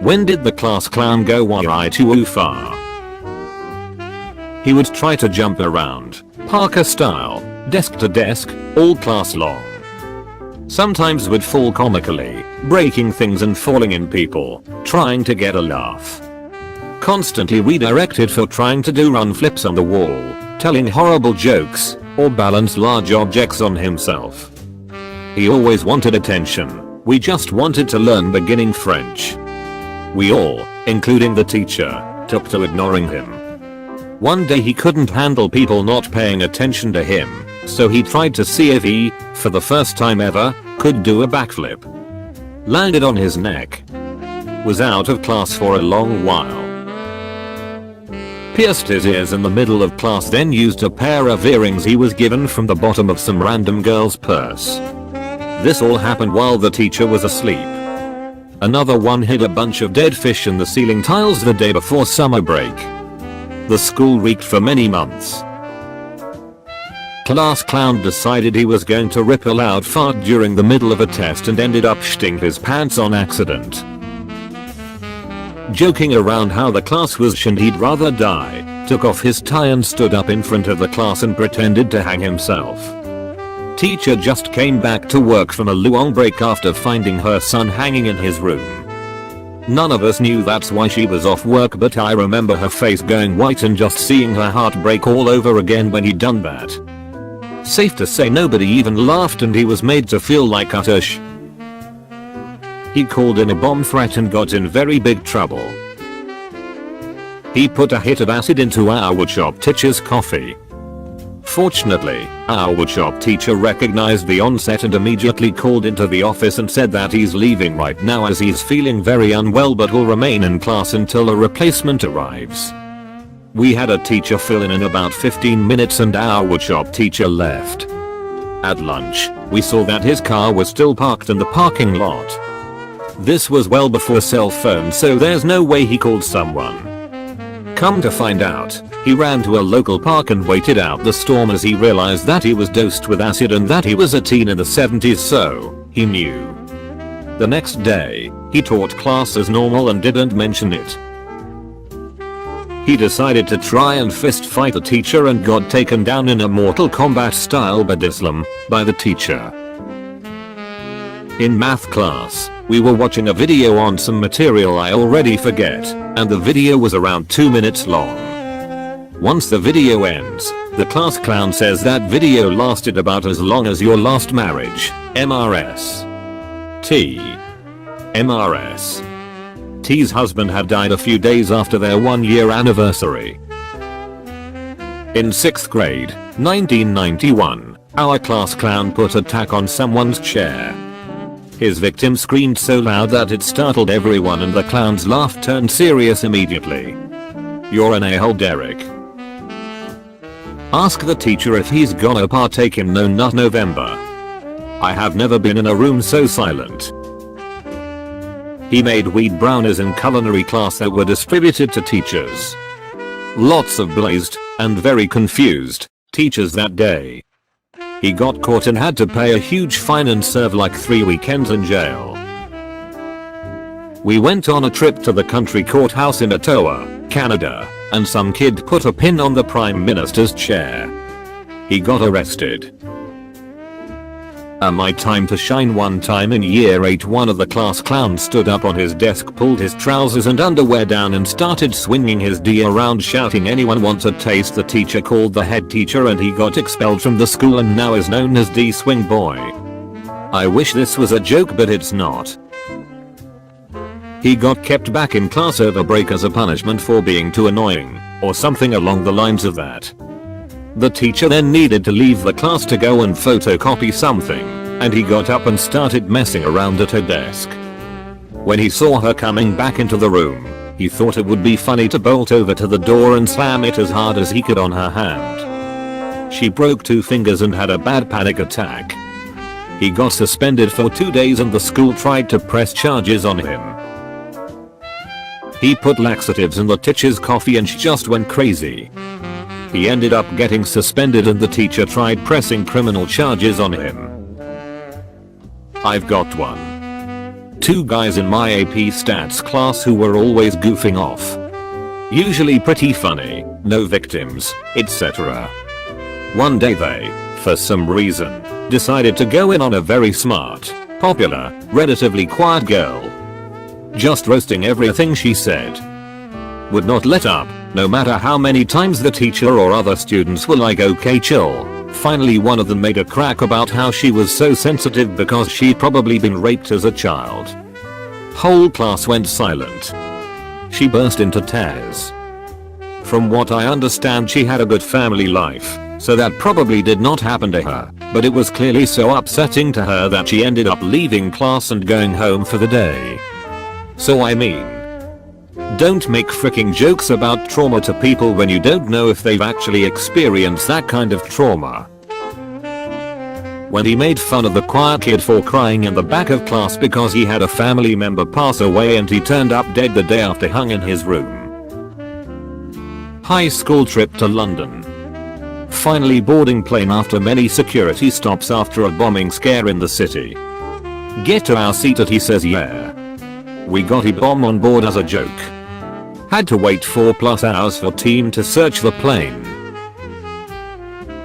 When did the class clown go way too far? He would try to jump around, Parker style, desk to desk, all class long. Sometimes would fall comically, breaking things and falling in people, trying to get a laugh. Constantly redirected for trying to do run flips on the wall, telling horrible jokes, or balance large objects on himself. He always wanted attention. We just wanted to learn beginning French. We all, including the teacher, took to ignoring him. One day he couldn't handle people not paying attention to him, so he tried to see if he, for the first time ever, could do a backflip. Landed on his neck. Was out of class for a long while. Pierced his ears in the middle of class, then used a pair of earrings he was given from the bottom of some random girl's purse. This all happened while the teacher was asleep. Another one hid a bunch of dead fish in the ceiling tiles the day before summer break. The school reeked for many months. Class clown decided he was going to rip a loud fart during the middle of a test and ended up shitting his pants on accident. Joking around how the class was and he'd rather die, took off his tie and stood up in front of the class and pretended to hang himself. Teacher just came back to work from a long break after finding her son hanging in his room. None of us knew that's why she was off work, but I remember her face going white and just seeing her heart break all over again when he'd done that. Safe to say nobody even laughed and he was made to feel like utter sh. He called in a bomb threat and got in very big trouble. He put a hit of acid into our woodshop teacher's coffee. Fortunately, our woodshop teacher recognized the onset and immediately called into the office and said that he's leaving right now as he's feeling very unwell but will remain in class until a replacement arrives. We had a teacher fill in about 15 minutes and our woodshop teacher left. At lunch, we saw that his car was still parked in the parking lot. This was well before cell phones, so there's no way he called someone. Come to find out, he ran to a local park and waited out the storm as he realized that he was dosed with acid and that he was a teen in the 70s, so he knew. The next day, he taught class as normal and didn't mention it. He decided to try and fist fight the teacher and got taken down in a Mortal Kombat style badislam by the teacher. In math class, we were watching a video on some material I already forget, and the video was around 2 minutes long. Once the video ends, the class clown says that video lasted about as long as your last marriage, MRS. MRS. T's husband had died a few days after their 1-year anniversary. In 6th grade, 1991, our class clown put a tack on someone's chair. His victim screamed so loud that it startled everyone and the clown's laugh turned serious immediately. You're an a-hole, Derek. Ask the teacher if he's gonna partake in No Nut November. I have never been in a room so silent. He made weed brownies in culinary class that were distributed to teachers. Lots of blazed, and very confused, teachers that day. He got caught and had to pay a huge fine and serve like 3 weekends in jail. We went on a trip to the country courthouse in Ottawa, Canada, and some kid put a pin on the Prime Minister's chair. He got arrested. My time to shine. One time in year 8, one of the class clowns stood up on his desk, pulled his trousers and underwear down and started swinging his D around shouting, anyone want a taste? The teacher called the head teacher and he got expelled from the school and now is known as D Swing Boy. I wish this was a joke, but it's not. He got kept back in class over break as a punishment for being too annoying, or something along the lines of that. The teacher then needed to leave the class to go and photocopy something, and he got up and started messing around at her desk. When he saw her coming back into the room, he thought it would be funny to bolt over to the door and slam it as hard as he could on her hand. She broke 2 fingers and had a bad panic attack. He got suspended for 2 days and the school tried to press charges on him. He put laxatives in the teacher's coffee and she just went crazy. He ended up getting suspended and the teacher tried pressing criminal charges on him. I've got one. 2 guys in my AP stats class who were always goofing off. Usually pretty funny, no victims, etc. One day they, for some reason, decided to go in on a very smart, popular, relatively quiet girl. Just roasting everything she said. Would not let up, no matter how many times the teacher or other students were like, okay chill. Finally one of them made a crack about how she was so sensitive because she'd probably been raped as a child. Whole class went silent. She burst into tears. From what I understand, she had a good family life, so that probably did not happen to her, but it was clearly so upsetting to her that she ended up leaving class and going home for the day. So I mean, don't make freaking jokes about trauma to people when you don't know if they've actually experienced that kind of trauma. When he made fun of the quiet kid for crying in the back of class because he had a family member pass away and he turned up dead the day after, hung in his room. High school trip to London. Finally boarding plane after many security stops after a bombing scare in the city. Get to our seat at, he says, yeah. We got a bomb on board as a joke. Had to wait 4+ hours for team to search the plane.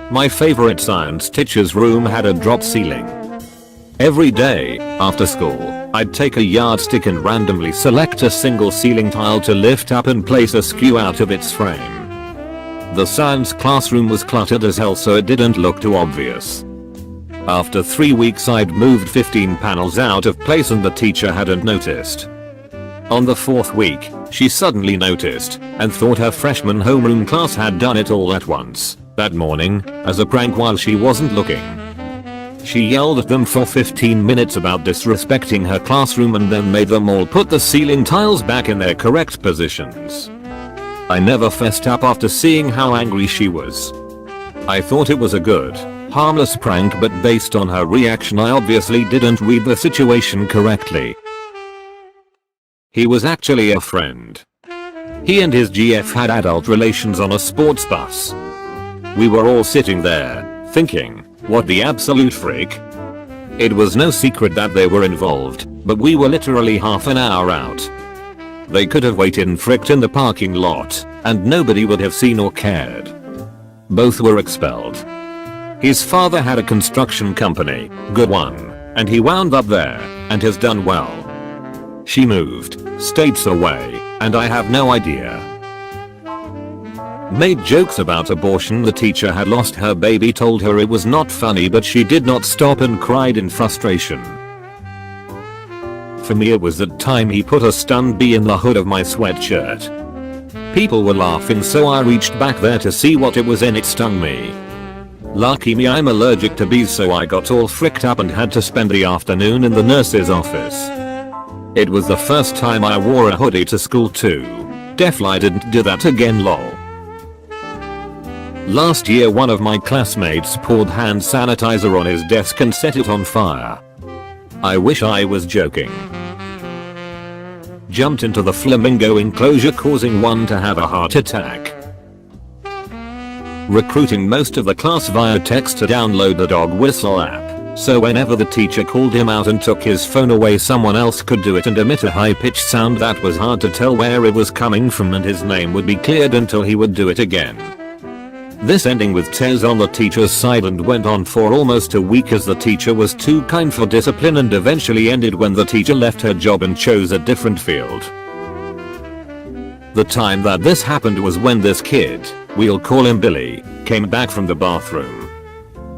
My favorite science teacher's room had a drop ceiling. Every day, after school, I'd take a yardstick and randomly select a single ceiling tile to lift up and place askew out of its frame. The science classroom was cluttered as hell, so it didn't look too obvious. After 3 weeks I'd moved 15 panels out of place and the teacher hadn't noticed. On the 4th week, she suddenly noticed and thought her freshman homeroom class had done it all at once that morning as a prank while she wasn't looking. She yelled at them for 15 minutes about disrespecting her classroom and then made them all put the ceiling tiles back in their correct positions. I never fessed up after seeing how angry she was. I thought it was a good, harmless prank, but based on her reaction I obviously didn't read the situation correctly. He was actually a friend. He and his GF had adult relations on a sports bus. We were all sitting there, thinking, what the absolute frick? It was no secret that they were involved, but we were literally half an hour out. They could have waited and fricked in the parking lot, and nobody would have seen or cared. Both were expelled. His father had a construction company, good one, and he wound up there, and has done well. She moved states away, and I have no idea. Made jokes about abortion. The teacher had lost her baby, told her it was not funny, but she did not stop and cried in frustration. For me it was that time he put a stun bee in the hood of my sweatshirt. People were laughing, so I reached back there to see what it was and it stung me. Lucky me, I'm allergic to bees, so I got all fricked up and had to spend the afternoon in the nurse's office. It was the first time I wore a hoodie to school too. Definitely didn't do that again, lol. Last year one of my classmates poured hand sanitizer on his desk and set it on fire. I wish I was joking. Jumped into the flamingo enclosure, causing one to have a heart attack. Recruiting most of the class via text to download the dog whistle app. So whenever the teacher called him out and took his phone away, someone else could do it and emit a high-pitched sound that was hard to tell where it was coming from, and his name would be cleared until he would do it again. This ending with tears on the teacher's side and went on for almost a week as the teacher was too kind for discipline, and eventually ended when the teacher left her job and chose a different field. The time that this happened was when this kid, we'll call him Billy, came back from the bathroom.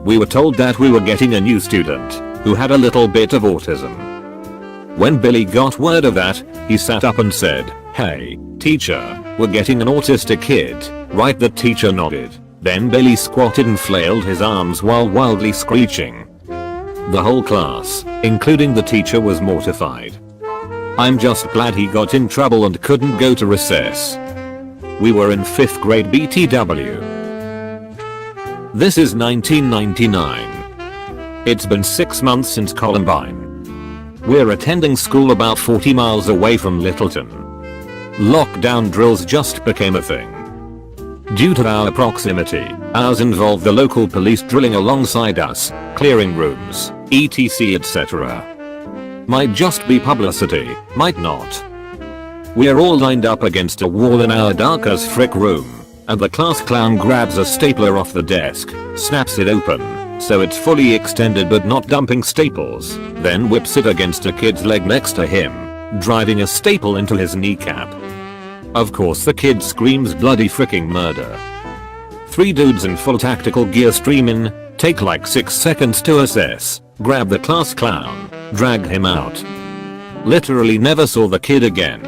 We were told that we were getting a new student who had a little bit of autism. When Billy got word of that, he sat up and said, "Hey, teacher, we're getting an autistic kid, right?" The teacher nodded. Then Billy squatted and flailed his arms while wildly screeching. The whole class, including the teacher, was mortified. I'm just glad he got in trouble and couldn't go to recess. We were in 5th grade BTW. This is 1999. It's been 6 months since Columbine. We're attending school about 40 miles away from Littleton. Lockdown drills just became a thing. Due to our proximity, ours involved the local police drilling alongside us, clearing rooms, etc. Might just be publicity, might not. We're all lined up against a wall in our dark as frick room, and the class clown grabs a stapler off the desk, snaps it open, so it's fully extended but not dumping staples, then whips it against a kid's leg next to him, driving a staple into his kneecap. Of course the kid screams bloody fricking murder. 3 dudes in full tactical gear stream in, take like 6 seconds to assess, grab the class clown, drag him out. Literally never saw the kid again.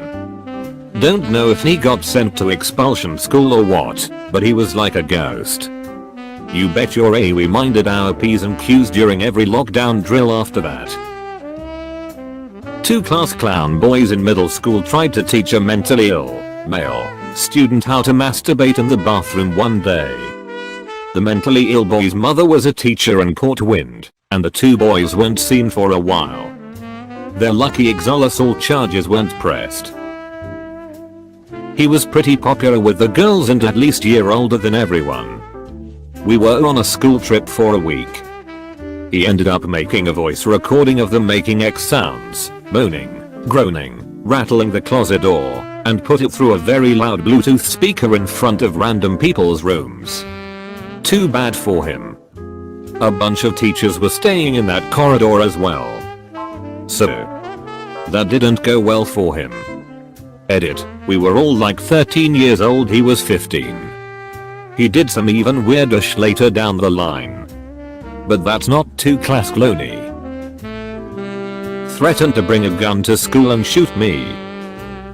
Don't know if he got sent to expulsion school or what, but he was like a ghost. You bet your A we minded our P's and Q's during every lockdown drill after that. 2 class clown boys in middle school tried to teach a mentally ill, male, student how to masturbate in the bathroom one day. The mentally ill boy's mother was a teacher and caught wind, and the 2 boys weren't seen for a while. They're lucky assault charges weren't pressed. He was pretty popular with the girls and at least a year older than everyone. We were on a school trip for a week. He ended up making a voice recording of them making X sounds, moaning, groaning, rattling the closet door, and put it through a very loud Bluetooth speaker in front of random people's rooms. Too bad for him. A bunch of teachers were staying in that corridor as well. So that didn't go well for him. Edit, we were all like 13 years old, he was 15. He did some even weirder sh later down the line. But that's not too class clowny. Threatened to bring a gun to school and shoot me.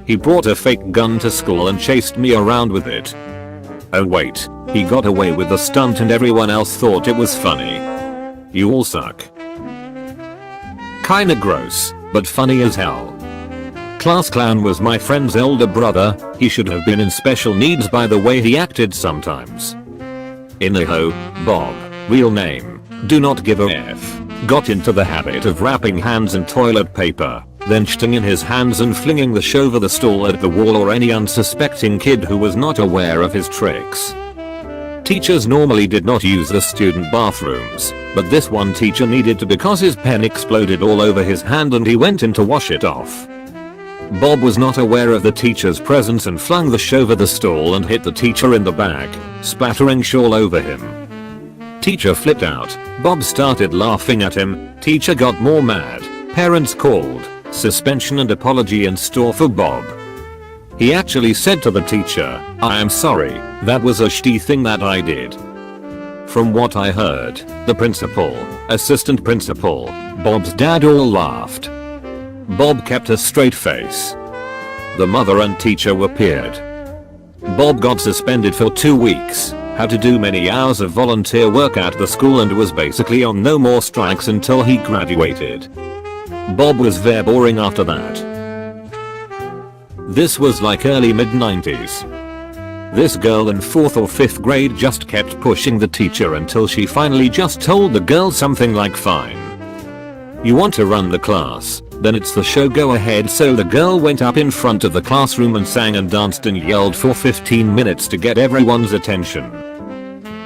He brought a fake gun to school and chased me around with it. Oh wait, he got away with the stunt and everyone else thought it was funny. You all suck. Kinda gross, but funny as hell. Class clown was my friend's older brother, he should have been in special needs by the way he acted sometimes. Inaho, Bob, real name, do not give a F, got into the habit of wrapping hands in toilet paper, then shitting in his hands and flinging the sh over the stool at the wall or any unsuspecting kid who was not aware of his tricks. Teachers normally did not use the student bathrooms, but this one teacher needed to because his pen exploded all over his hand and he went in to wash it off. Bob was not aware of the teacher's presence and flung the sh over the stall and hit the teacher in the back, splattering sh all over him. Teacher flipped out, Bob started laughing at him, teacher got more mad, parents called, suspension and apology in store for Bob. He actually said to the teacher, I am sorry, that was a shitty thing that I did. From what I heard, the principal, assistant principal, Bob's dad all laughed. Bob kept a straight face. The mother and teacher were peered. Bob got suspended for 2 weeks, had to do many hours of volunteer work at the school and was basically on no more strikes until he graduated. Bob was very boring after that. This was like early mid-90s. This girl in 4th or 5th grade just kept pushing the teacher until she finally just told the girl something like fine. You want to run the class? Then it's the show, go ahead. So the girl went up in front of the classroom and sang and danced and yelled for 15 minutes to get everyone's attention.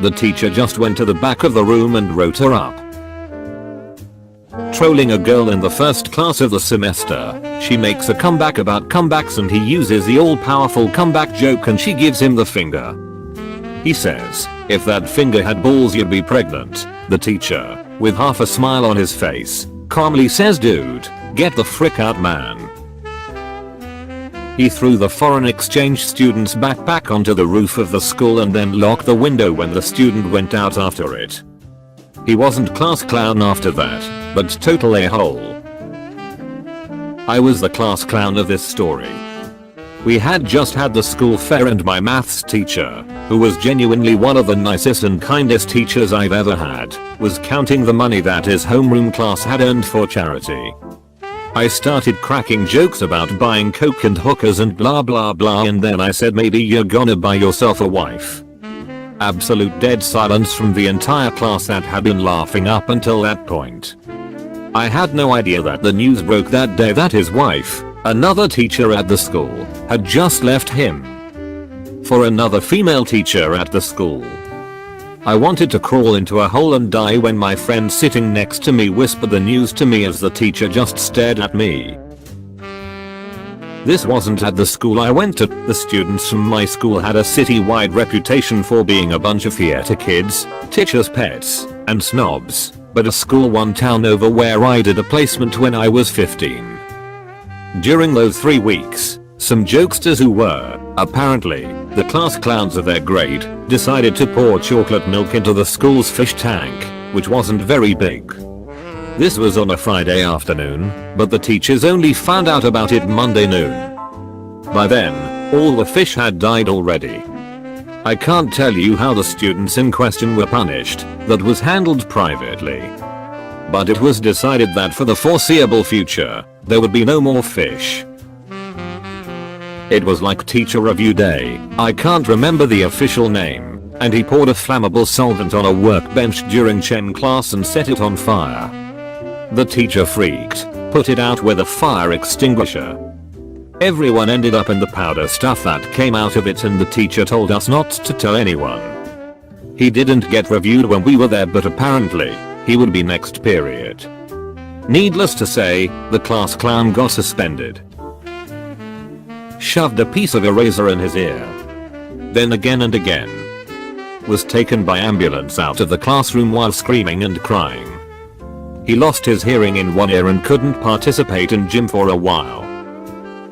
The teacher just went to the back of the room and wrote her up. Trolling a girl in the first class of the semester, she makes a comeback about comebacks and he uses the all-powerful comeback joke and she gives him the finger. He says, if that finger had balls you'd be pregnant. The teacher, with half a smile on his face, calmly says, dude, get the frick out, man. He threw the foreign exchange student's backpack onto the roof of the school and then locked the window when the student went out after it. He wasn't class clown after that, but total a-hole. I was the class clown of this story. We had just had the school fair and my maths teacher, who was genuinely one of the nicest and kindest teachers I've ever had, was counting the money that his homeroom class had earned for charity. I started cracking jokes about buying coke and hookers and blah blah blah, and then I said maybe you're gonna buy yourself a wife. Absolute dead silence from the entire class that had been laughing up until that point. I had no idea that the news broke that day that his wife, another teacher at the school, had just left him for another female teacher at the school. I wanted to crawl into a hole and die when my friend sitting next to me whispered the news to me as the teacher just stared at me. This wasn't at the school I went to. The students from my school had a city-wide reputation for being a bunch of theater kids, teachers' pets, and snobs, but a school one town over where I did a placement when I was 15. During those 3 weeks, some jokesters who were, apparently, the class clowns of their grade, decided to pour chocolate milk into the school's fish tank, which wasn't very big. This was on a Friday afternoon, but the teachers only found out about it Monday noon. By then, all the fish had died already. I can't tell you how the students in question were punished. That was handled privately. But it was decided that for the foreseeable future, there would be no more fish. It was like teacher review day. I can't remember the official name, and he poured a flammable solvent on a workbench during Chem class and set it on fire. The teacher freaked, put it out with a fire extinguisher. Everyone ended up in the powder stuff that came out of it, and the teacher told us not to tell anyone. He didn't get reviewed when we were there, but apparently, he would be next period. Needless to say, the class clown got suspended. Shoved a piece of eraser in his ear. Then again and again. Was taken by ambulance out of the classroom while screaming and crying. He lost his hearing in one ear and couldn't participate in gym for a while.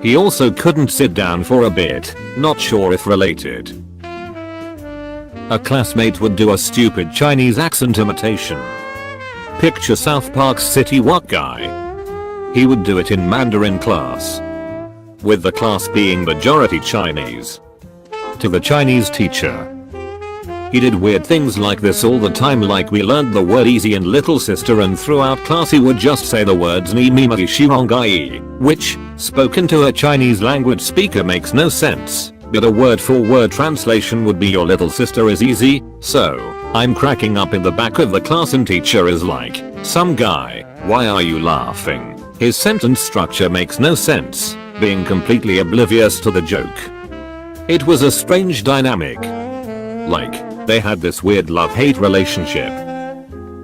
He also couldn't sit down for a bit, not sure if related. A classmate would do a stupid Chinese accent imitation. Picture South Park's City Walk guy. He would do it in Mandarin class, with the class being majority Chinese. To the Chinese teacher, he did weird things like this all the time, like we learned the word easy and little sister, and throughout class he would just say the words ni mi ma shi hong gai, which, spoken to a Chinese language speaker, makes no sense, but a word for word translation would be your little sister is easy. So, I'm cracking up in the back of the class and teacher is like, some guy, why are you laughing? His sentence structure makes no sense, being completely oblivious to the joke. It was a strange dynamic. Like, they had this weird love-hate relationship.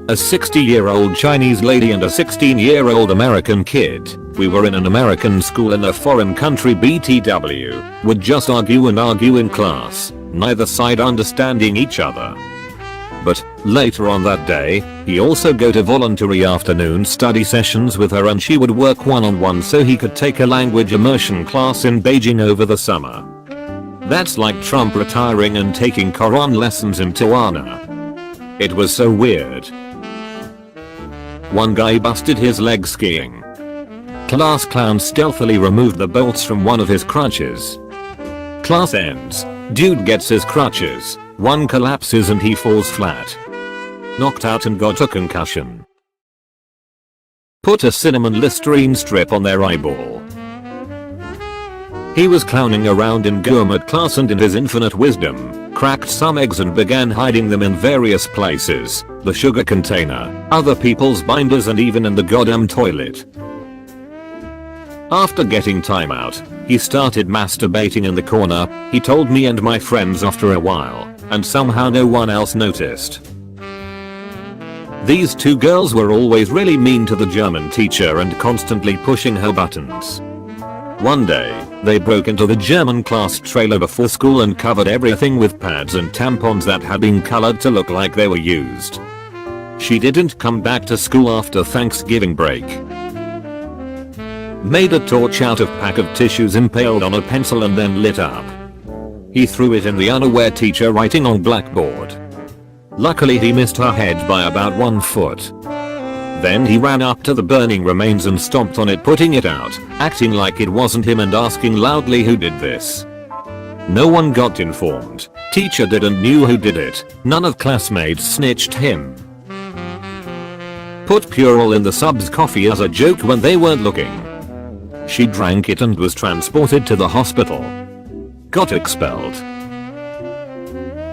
A 60-year-old Chinese lady and a 16-year-old American kid, we were in an American school in a foreign country, BTW, would just argue and argue in class, neither side understanding each other. But, later on that day, he also go to voluntary afternoon study sessions with her, and she would work one-on-one so he could take a language immersion class in Beijing over the summer. That's like Trump retiring and taking Quran lessons in Tijuana. It was so weird. One guy busted his leg skiing. Class clown stealthily removed the bolts from one of his crutches. Class ends. Dude gets his crutches. One collapses and he falls flat. Knocked out and got a concussion. Put a cinnamon Listerine strip on their eyeball. He was clowning around in gourmet class and in his infinite wisdom, cracked some eggs and began hiding them in various places, the sugar container, other people's binders, and even in the goddamn toilet. After getting time out, he started masturbating in the corner, he told me and my friends after a while, and somehow no one else noticed. These two girls were always really mean to the German teacher and constantly pushing her buttons. One day, they broke into the German class trailer before school and covered everything with pads and tampons that had been colored to look like they were used. She didn't come back to school after Thanksgiving break. Made a torch out of pack of tissues impaled on a pencil and then lit up. He threw it in the unaware teacher writing on blackboard. Luckily he missed her head by about 1 foot. Then he ran up to the burning remains and stomped on it, putting it out, acting like it wasn't him and asking loudly who did this. No one got informed. Teacher didn't knew who did it. None of classmates snitched him. Put Purell in the sub's coffee as a joke when they weren't looking. She drank it and was transported to the hospital. Got expelled.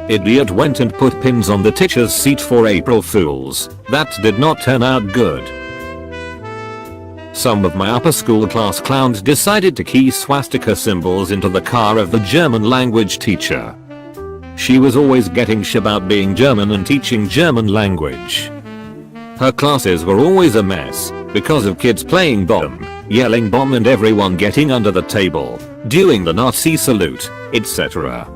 Idiot went and put pins on the teacher's seat for April Fools. That did not turn out good. Some of my upper school class clowns decided to key swastika symbols into the car of the German language teacher. She was always getting sh about being German and teaching German language. Her classes were always a mess because of kids playing bomb, yelling bomb and everyone getting under the table, doing the Nazi salute, etc.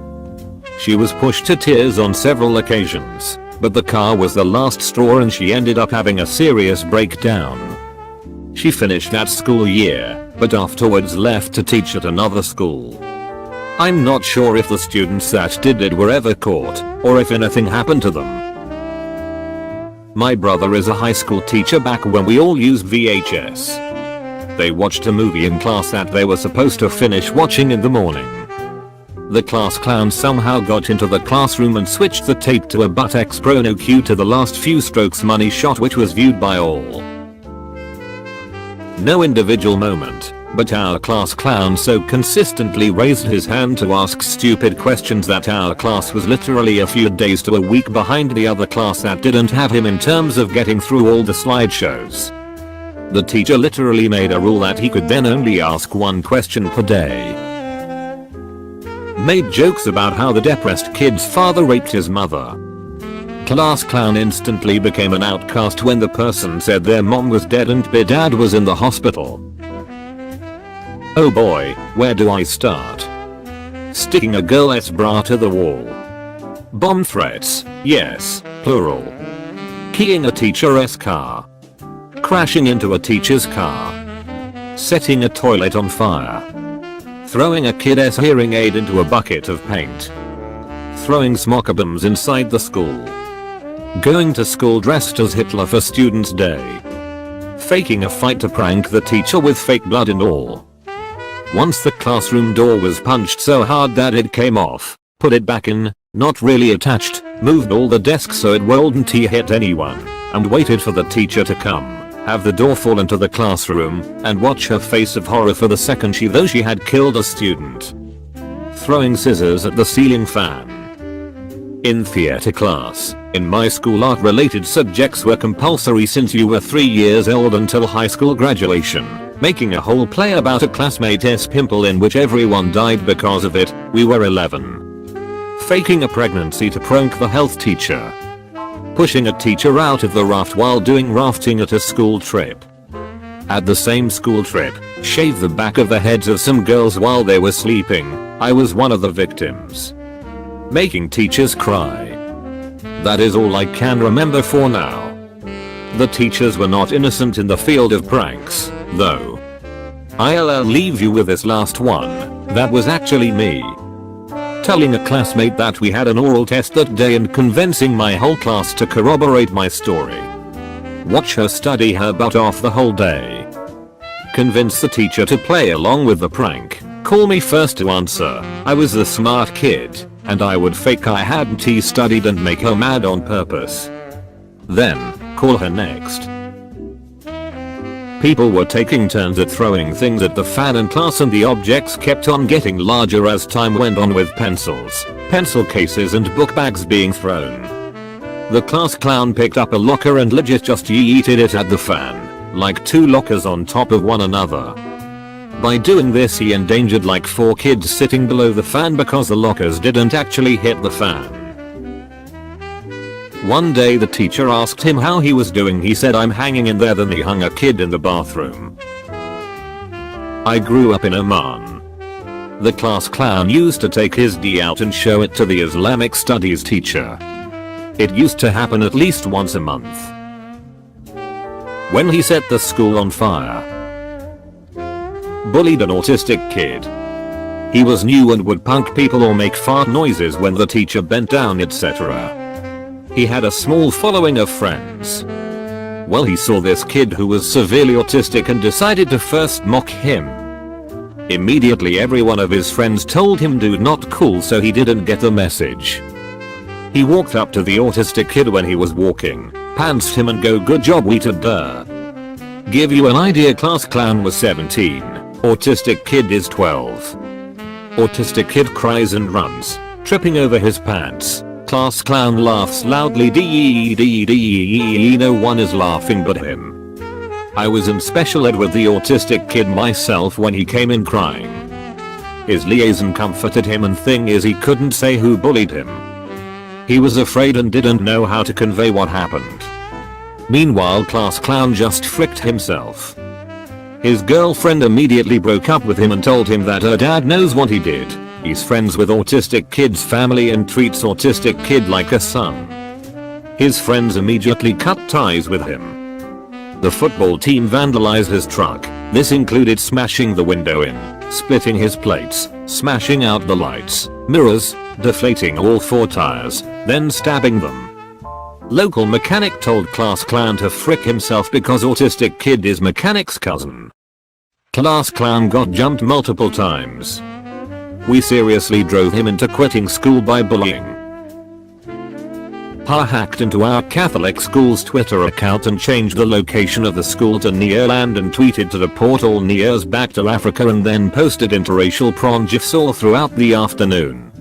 She was pushed to tears on several occasions, but the car was the last straw and she ended up having a serious breakdown. She finished that school year, but afterwards left to teach at another school. I'm not sure if the students that did it were ever caught, or if anything happened to them. My brother is a high school teacher back when we all used VHS. They watched a movie in class that they were supposed to finish watching in the morning. The class clown somehow got into the classroom and switched the tape to a butt-X chrono cue to the last few strokes money shot, which was viewed by all. No individual moment, but our class clown so consistently raised his hand to ask stupid questions that our class was literally a few days to a week behind the other class that didn't have him in terms of getting through all the slideshows. The teacher literally made a rule that he could then only ask one question per day. Made jokes about how the depressed kid's father raped his mother. Class clown instantly became an outcast when the person said their mom was dead and their dad was in the hospital. Oh boy, where do I start? Sticking a girl's bra to the wall. Bomb threats, yes, plural. Keying a teacher's car. Crashing into a teacher's car. Setting a toilet on fire. Throwing a kid's hearing aid into a bucket of paint. Throwing smoke bombs inside the school. Going to school dressed as Hitler for Students' Day. Faking a fight to prank the teacher with fake blood and all. Once the classroom door was punched so hard that it came off, put it back in, not really attached, moved all the desks so it wouldn't hit anyone, and waited for the teacher to come, have the door fall into the classroom, and watch her face of horror for the second she thought she had killed a student. Throwing scissors at the ceiling fan. In theater class, in my school art related subjects were compulsory since you were 3 years old until high school graduation. Making a whole play about a classmate's pimple in which everyone died because of it, we were 11. Faking a pregnancy to prank the health teacher. Pushing a teacher out of the raft while doing rafting at a school trip. At the same school trip, shave the back of the heads of some girls while they were sleeping. I was one of the victims. Making teachers cry. That is all I can remember for now. The teachers were not innocent in the field of pranks, though. I'll leave you with this last one. That was actually me. Telling a classmate that we had an oral test that day and convincing my whole class to corroborate my story. Watch her study her butt off the whole day. Convince the teacher to play along with the prank. Call me first to answer. I was the smart kid, and I would fake I hadn't studied and make her mad on purpose. Then, call her next. People were taking turns at throwing things at the fan in class and the objects kept on getting larger as time went on, with pencils, pencil cases and book bags being thrown. The class clown picked up a locker and legit just yeeted it at the fan, like 2 lockers on top of one another. By doing this he endangered like 4 kids sitting below the fan because the lockers didn't actually hit the fan. One day the teacher asked him how he was doing. He said, "I'm hanging in there." Then he hung a kid in the bathroom. I grew up in Oman. The class clown used to take his D out and show it to the Islamic studies teacher. It used to happen at least once a month. When he set the school on fire. Bullied an autistic kid. He was new and would punk people or make fart noises when the teacher bent down, etc. He had a small following of friends. Well, he saw this kid who was severely autistic and decided to first mock him. Immediately every one of his friends told him dude not cool, so he didn't get the message. He walked up to the autistic kid when he was walking, pantsed him and go, "Good job, we did duh." Give you an idea, class clown was 17, autistic kid is 12. Autistic kid cries and runs, tripping over his pants. Class clown laughs loudly, no one is laughing but him. I was in special ed with the autistic kid myself when he came in crying. His liaison comforted him, and thing is he couldn't say who bullied him. He was afraid and didn't know how to convey what happened. Meanwhile, class clown just fricked himself. His girlfriend immediately broke up with him and told him that her dad knows what he did. He's friends with autistic kid's family and treats autistic kid like a son. His friends immediately cut ties with him. The football team vandalized his truck. This included smashing the window in, splitting his plates, smashing out the lights, mirrors, deflating all 4 tires, then stabbing them. Local mechanic told class clown to frick himself because autistic kid is mechanic's cousin. Class clown got jumped multiple times. We seriously drove him into quitting school by bullying. Pa hacked into our Catholic school's Twitter account and changed the location of the school to Nearland and tweeted to report all Nears back to Africa, and then posted interracial prawn gifs all throughout the afternoon.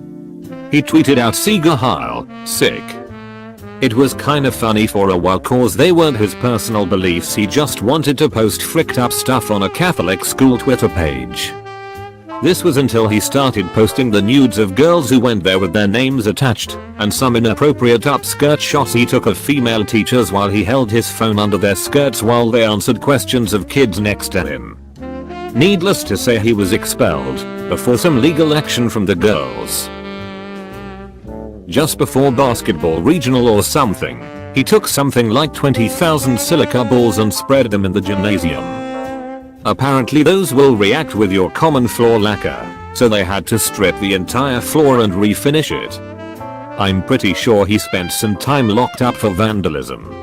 He tweeted out Siga Heil, sick. It was kinda funny for a while cause they weren't his personal beliefs, he just wanted to post fricked up stuff on a Catholic school Twitter page. This was until he started posting the nudes of girls who went there with their names attached, and some inappropriate upskirt shots he took of female teachers while he held his phone under their skirts while they answered questions of kids next to him. Needless to say, he was expelled, before some legal action from the girls. Just before basketball regional or something, he took something like 20,000 silica balls and spread them in the gymnasium. Apparently those will react with your common floor lacquer, so they had to strip the entire floor and refinish it. I'm pretty sure he spent some time locked up for vandalism.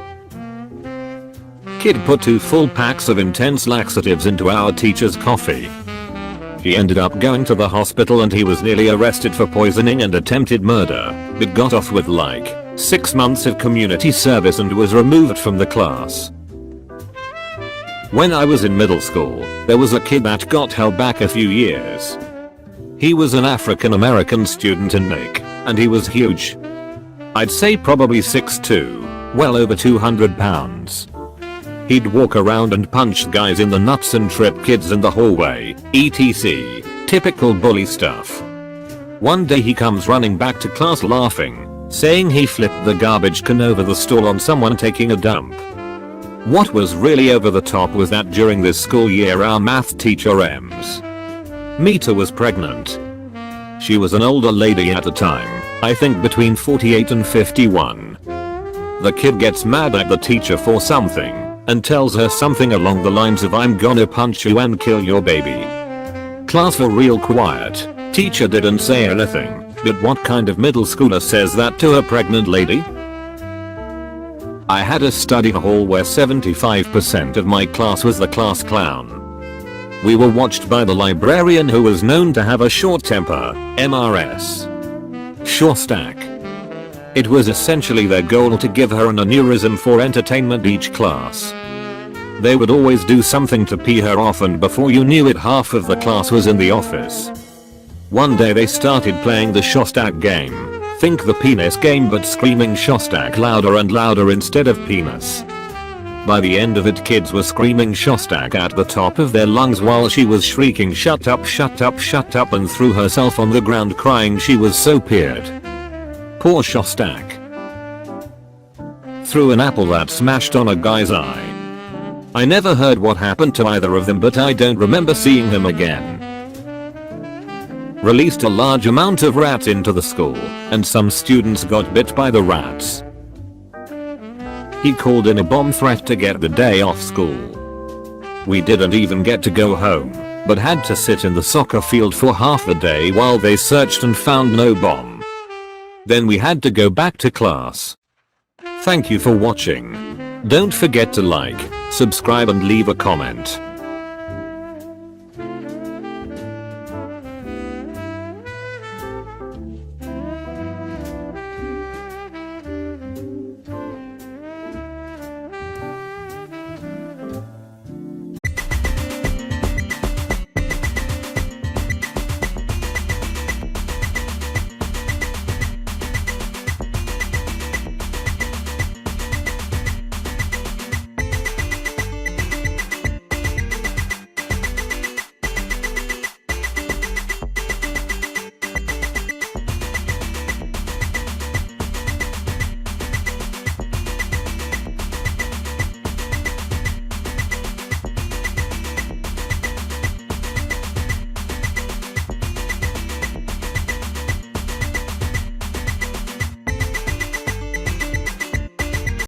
Kid put 2 full packs of intense laxatives into our teacher's coffee. He ended up going to the hospital and he was nearly arrested for poisoning and attempted murder, but got off with like 6 months of community service and was removed from the class. When I was in middle school, there was a kid that got held back a few years. He was an African American student in NIC, and he was huge. I'd say probably 6'2", well over 200 pounds. He'd walk around and punch guys in the nuts and trip kids in the hallway, etc. Typical bully stuff. One day he comes running back to class laughing, saying he flipped the garbage can over the stall on someone taking a dump. What was really over the top was that during this school year our math teacher Mita was pregnant. She was an older lady at the time, I think between 48 and 51. The kid gets mad at the teacher for something, and tells her something along the lines of "I'm gonna punch you and kill your baby." Class were real quiet, teacher didn't say anything, but what kind of middle schooler says that to a pregnant lady? I had a study hall where 75% of my class was the class clown. We were watched by the librarian who was known to have a short temper, MRS. Shorstack. It was essentially their goal to give her an aneurysm for entertainment each class. They would always do something to pee her off, and before you knew it half of the class was in the office. One day they started playing the Shostak game. Think the penis game, but screaming Shostak louder and louder instead of penis. By the end of it, kids were screaming Shostak at the top of their lungs while she was shrieking "Shut up, shut up, shut up," and threw herself on the ground crying she was so peered. Poor Shostak. Threw an apple that smashed on a guy's eye. I never heard what happened to either of them, but I don't remember seeing him again. Released a large amount of rats into the school, and some students got bit by the rats. He called in a bomb threat to get the day off school. We didn't even get to go home, but had to sit in the soccer field for half the day while they searched and found no bomb. Then we had to go back to class. Thank you for watching. Don't forget to like, subscribe and leave a comment.